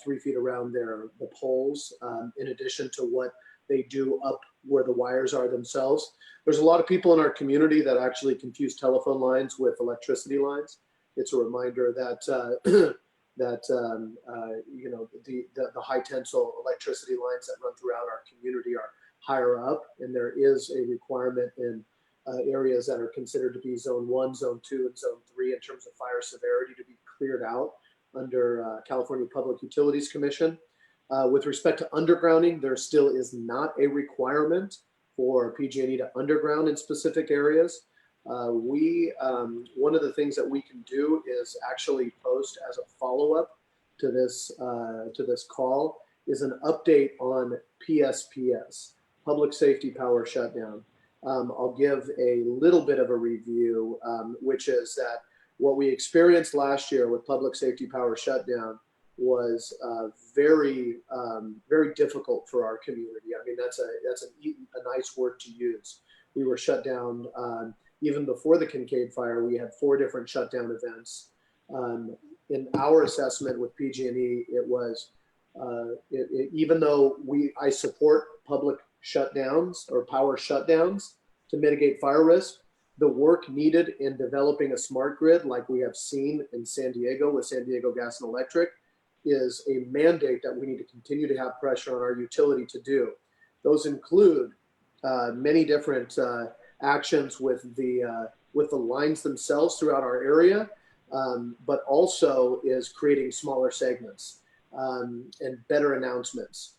3 feet around the poles, in addition to what they do up where the wires are themselves. There's a lot of people in our community that actually confuse telephone lines with electricity lines. It's a reminder that the high tensile electricity lines that run throughout our community are higher up, and there is a requirement in areas that are considered to be zone 1, zone 2, and zone 3 in terms of fire severity to be cleared out under California Public Utilities Commission. With respect to undergrounding, there still is not a requirement for PG&E to underground in specific areas. One of the things that we can do is actually post as a follow-up to this call is an update on PSPS, Public Safety Power Shutdown. I'll give a little bit of a review, which is that what we experienced last year with Public Safety Power Shutdown was very difficult for our community. I mean, that's a nice word to use. We were shut down even before the Kqed fire. We had 4 different shutdown events. In our assessment with PG&E, it was even though I support public shutdowns or power shutdowns to mitigate fire risk, the work needed in developing a smart grid like we have seen in San Diego with San Diego Gas and Electric is a mandate that we need to continue to have pressure on our utility to do. Those include many different actions with the lines themselves throughout our area, but also is creating smaller segments and better announcements.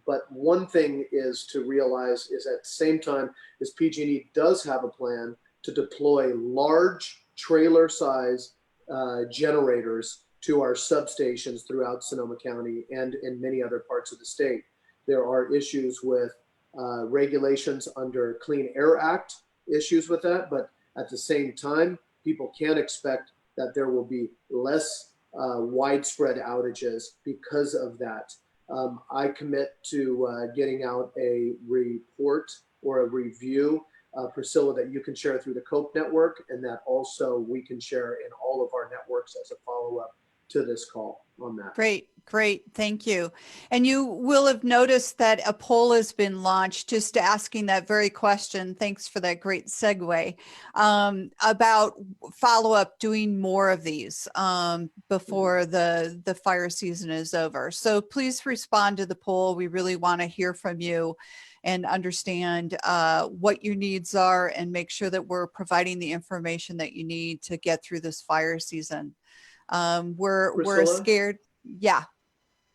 But one thing is to realize is at the same time is PG&E does have a plan to deploy large trailer size generators to our substations throughout Sonoma County and in many other parts of the state. There are issues with regulations under Clean Air Act, issues with that, but at the same time, people can expect that there will be less widespread outages because of that. I commit to getting out a report or a review, Priscilla, that you can share through the Kqed network, and that also we can share in all of our networks as a follow-up to this call on that. Great. Thank you. And you will have noticed that a poll has been launched just asking that very question. Thanks for that great segue, about follow-up, doing more of these before the fire season is over. So please respond to the poll. We really want to hear from you and understand what your needs are and make sure that we're providing the information that you need to get through this fire season. We're scared. Yeah.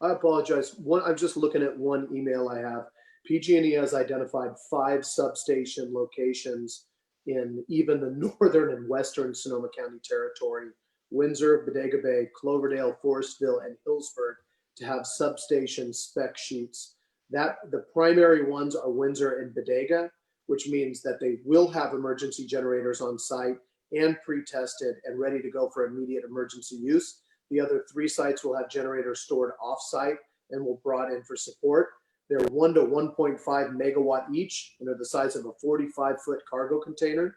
I apologize. I'm just looking at one email I have. PG&E has identified 5 substation locations in even the northern and western Sonoma County territory, Windsor, Bodega Bay, Cloverdale, Forestville, and Hillsburg, to have substation spec sheets. The primary ones are Windsor and Bodega, which means that they will have emergency generators on site and pre-tested and ready to go for immediate emergency use. The other 3 sites will have generators stored off-site and will brought in for support. They're 1 to 1.5 megawatt each, and they're the size of a 45-foot cargo container.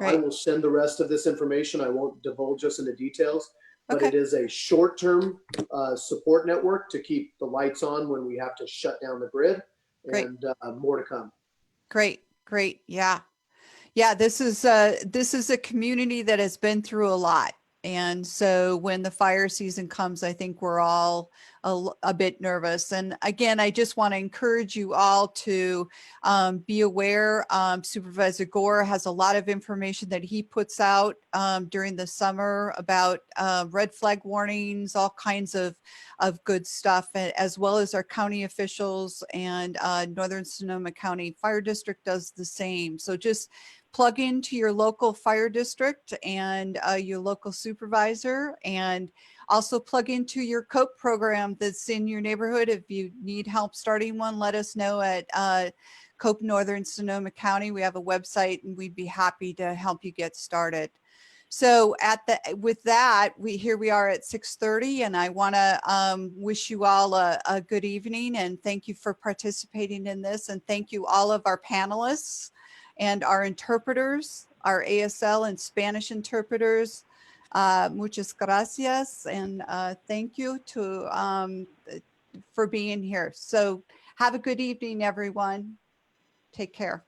I will send the rest of this information. I won't divulge us into details, but Okay. it is a short-term support network to keep the lights on when we have to shut down the grid, Great. and more to come. Great. Yeah. Yeah, this is a community that has been through a lot. And so when the fire season comes, I think we're all a bit nervous. And again, I just want to encourage you all to be aware. Supervisor Gore has a lot of information that he puts out during the summer about red flag warnings, all kinds of good stuff, as well as our county officials, and Northern Sonoma County Fire District does the same. So just plug into your local fire district and your local supervisor, and also plug into your Kqed program that's in your neighborhood. If you need help starting one, let us know at Kqed Northern Sonoma County. We have a website and we'd be happy to help you get started. So with that, here we are at 6:30, and I want to wish you all a good evening, and thank you for participating in this, and thank you all of our panelists and our interpreters, our ASL and Spanish interpreters. Muchas gracias, and thank you for being here. So have a good evening, everyone. Take care.